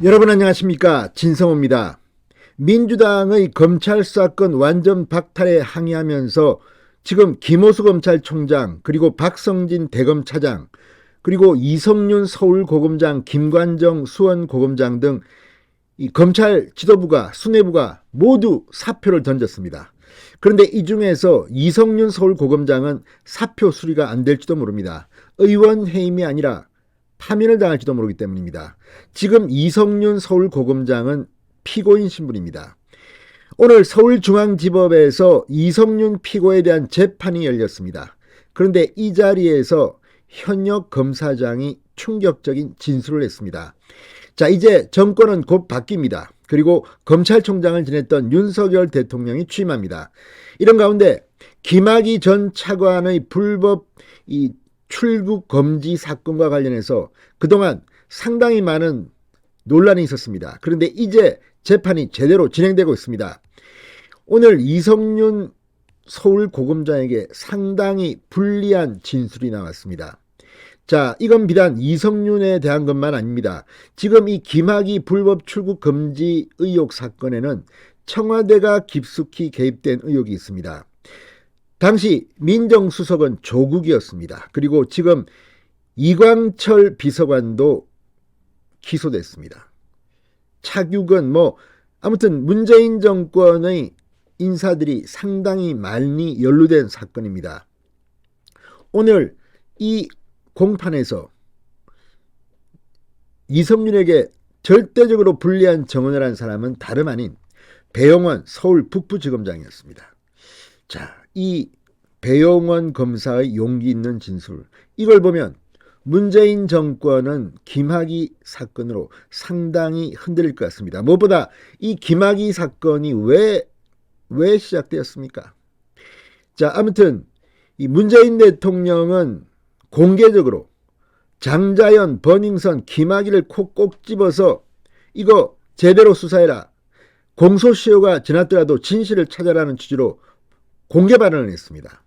여러분 안녕하십니까, 진성호입니다. 민주당의 검찰 수사권 완전 박탈에 항의하면서 지금 김호수 검찰총장, 그리고 박성진 대검차장, 그리고 이성윤 서울고검장, 김관정 수원고검장 등 이 검찰 지도부가, 수뇌부가 모두 사표를 던졌습니다. 그런데 이 중에서 이성윤 서울고검장은 사표 수리가 안 될지도 모릅니다. 의원 해임이 아니라 파면을 당할지도 모르기 때문입니다. 지금 이성윤 서울고검장은 피고인 신분입니다. 오늘 서울중앙지법에서 이성윤 피고에 대한 재판이 열렸습니다. 그런데 이 자리에서 현역 검사장이 충격적인 진술을 했습니다. 자, 이제 정권은 곧 바뀝니다. 그리고 검찰총장을 지냈던 윤석열 대통령이 취임합니다. 이런 가운데 김학의 전 차관의 불법 출국 금지 사건과 관련해서 그동안 상당히 많은 논란이 있었습니다. 그런데 이제 재판이 제대로 진행되고 있습니다. 오늘 이성윤 서울고검장에게 상당히 불리한 진술이 나왔습니다. 자, 이건 비단 이성윤에 대한 것만 아닙니다. 지금 이 김학의 불법 출국 금지 의혹 사건에는 청와대가 깊숙이 개입된 의혹이 있습니다. 당시 민정수석은 조국이었습니다. 그리고 지금 이광철 비서관도 기소됐습니다. 차규근 아무튼 문재인 정권의 인사들이 상당히 많이 연루된 사건입니다. 오늘 이 공판에서 이성윤에게 절대적으로 불리한 증언을 한 사람은 다름 아닌 배용원 서울 북부지검장이었습니다. 자, 이 배용원 검사의 용기 있는 진술, 이걸 보면 문재인 정권은 김학의 사건으로 상당히 흔들릴 것 같습니다. 무엇보다 이 김학의 사건이 왜 시작되었습니까? 자, 아무튼 이 문재인 대통령은 공개적으로 장자연, 버닝썬, 김학의를 꼭 집어서 이거 제대로 수사해라, 공소시효가 지났더라도 진실을 찾아라는 취지로 공개 발언을 했습니다.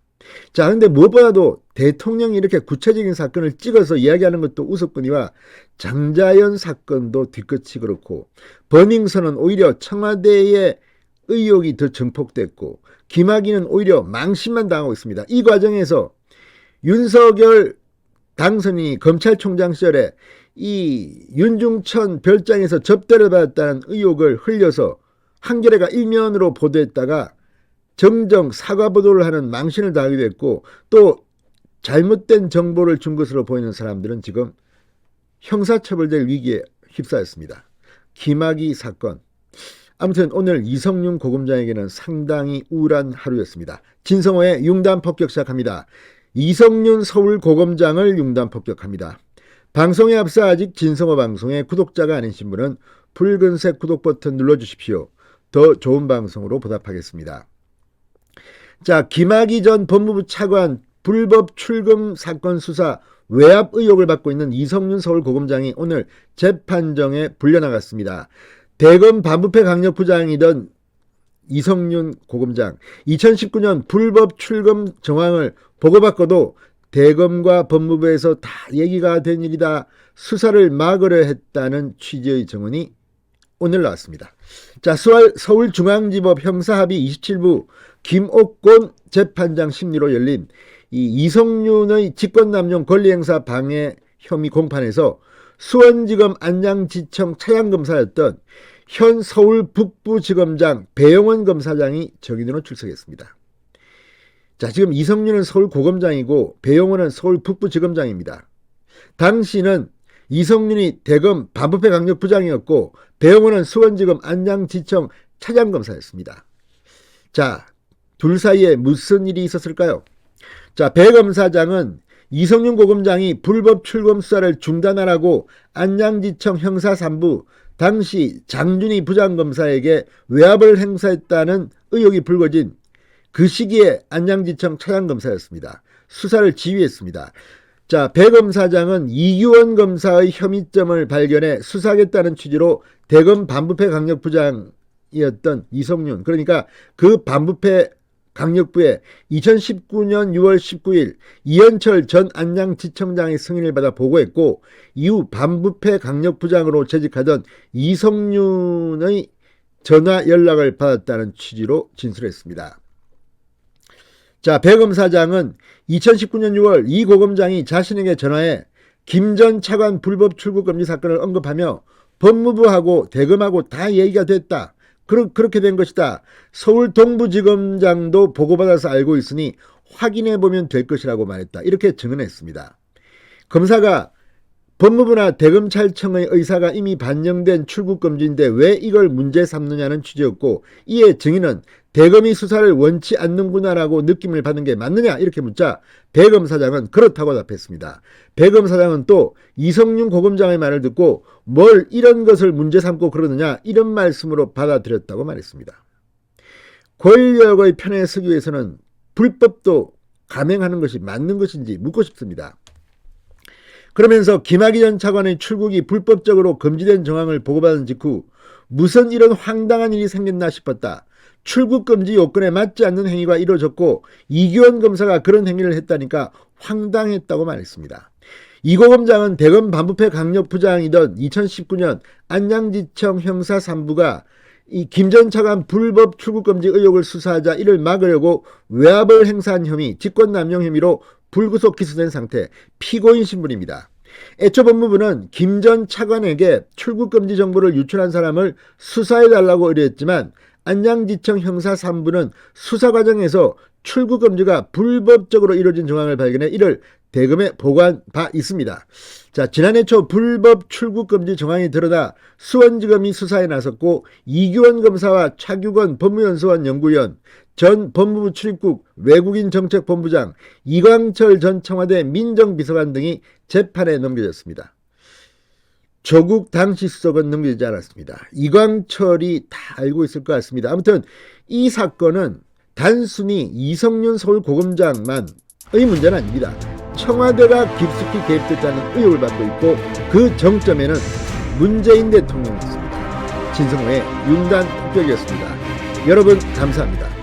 자, 그런데 무엇보다도 대통령이 이렇게 구체적인 사건을 찍어서 이야기하는 것도 우습거니와 장자연 사건도 뒤끝이 그렇고 버닝썬은 오히려 청와대의 의혹이 더 증폭됐고 김학의는 오히려 망신만 당하고 있습니다. 이 과정에서 윤석열 당선인이 검찰총장 시절에 이 윤중천 별장에서 접대를 받았다는 의혹을 흘려서 한겨레가 일면으로 보도했다가 정정 사과 보도를 하는 망신을 당하게 됐고, 또 잘못된 정보를 준 것으로 보이는 사람들은 지금 형사처벌될 위기에 휩싸였습니다. 김학의 사건. 아무튼 오늘 이성윤 고검장에게는 상당히 우울한 하루였습니다. 진성호의 융단 폭격 시작합니다. 이성윤 서울고검장을 융단 폭격합니다. 방송에 앞서 아직 진성호 방송의 구독자가 아니신 분은 붉은색 구독 버튼 눌러주십시오. 더 좋은 방송으로 보답하겠습니다. 자, 김학의 전 법무부 차관 불법 출금 사건 수사 외압 의혹을 받고 있는 이성윤 서울고검장이 오늘 재판정에 불려나갔습니다. 대검 반부패 강력부장이던 이성윤 고검장, 2019년 불법 출금 정황을 보고받고도 대검과 법무부에서 다 얘기가 된 일이다, 수사를 막으려 했다는 취지의 증언이 오늘 나왔습니다. 자, 서울중앙지법 형사합의 27부 김옥곤 재판장 심리로 열린 이 이성윤의 직권남용 권리행사 방해 혐의 공판에서 수원지검 안양지청 차장검사였던 현 서울 북부지검장 배용원 검사장이 증인으로 출석했습니다. 자, 지금 이성윤은 서울고검장이고 배용원은 서울 북부지검장입니다. 당시는 이성윤이 대검 반부패 강력부장이었고 배용원은 수원지검 안양지청 차장검사였습니다. 자, 둘 사이에 무슨 일이 있었을까요? 자, 배 검사장은 이성윤 고검장이 불법 출금 수사를 중단하라고 안양지청 형사 3부 당시 장준희 부장검사에게 외압을 행사했다는 의혹이 불거진 그 시기에 안양지청 차장검사였습니다. 수사를 지휘했습니다. 자, 배 검사장은 이규원 검사의 혐의점을 발견해 수사하겠다는 취지로 대검 반부패 강력부장이었던 이성윤, 그러니까 그 반부패 강력부에 2019년 6월 19일 이현철 전 안양지청장의 승인을 받아 보고했고 이후 반부패 강력부장으로 재직하던 이성윤의 전화 연락을 받았다는 취지로 진술했습니다. 자, 배 검사장은 2019년 6월 이 고검장이 자신에게 전화해 김 전 차관 불법 출국 금지 사건을 언급하며 법무부하고 대검하고 다 얘기가 됐다. 그렇게 된 것이다. 서울 동부지검장도 보고받아서 알고 있으니 확인해보면 될 것이라고 말했다. 이렇게 증언했습니다. 검사가 법무부나 대검찰청의 의사가 이미 반영된 출국금지인데 왜 이걸 문제 삼느냐는 취지였고 이에 증인은 대검이 수사를 원치 않는구나라고 느낌을 받은 게 맞느냐 이렇게 묻자 배 검사장은 그렇다고 답했습니다. 배 검사장은 또 이성윤 고검장의 말을 듣고 뭘 이런 것을 문제 삼고 그러느냐 이런 말씀으로 받아들였다고 말했습니다. 권력의 편에 서기 위해서는 불법도 감행하는 것이 맞는 것인지 묻고 싶습니다. 그러면서 김학의 전 차관의 출국이 불법적으로 금지된 정황을 보고받은 직후 무슨 이런 황당한 일이 생겼나 싶었다. 출국금지 요건에 맞지 않는 행위가 이루어졌고 이규원 검사가 그런 행위를 했다니까 황당했다고 말했습니다. 이 고검장은 대검 반부패 강력부장이던 2019년 안양지청 형사 3부가 이 김 전 차관 불법 출국금지 의혹을 수사하자 이를 막으려고 외압을 행사한 혐의, 직권남용 혐의로 불구속 기소된 상태, 피고인 신분입니다. 애초 법무부는 김 전 차관에게 출국금지 정보를 유출한 사람을 수사해달라고 의뢰했지만 안양지청 형사 3부는 수사 과정에서 출국금지가 불법적으로 이루어진 정황을 발견해 이를 대검에 보고한 바 있습니다. 자, 지난해 초 불법 출국금지 정황이 드러나 수원지검이 수사에 나섰고 이규원 검사와 차규건 법무연수원 연구위원, 전 법무부 출입국 외국인정책본부장, 이광철 전 청와대 민정비서관 등이 재판에 넘겨졌습니다. 조국 당시 수석은 넘겨지지 않았습니다. 이광철이 다 알고 있을 것 같습니다. 아무튼 이 사건은 단순히 이성윤 서울고검장만의 문제는 아닙니다. 청와대가 깊숙이 개입됐다는 의혹을 받고 있고 그 정점에는 문재인 대통령이 있습니다. 진성호의 융단 폭격이었습니다. 여러분 감사합니다.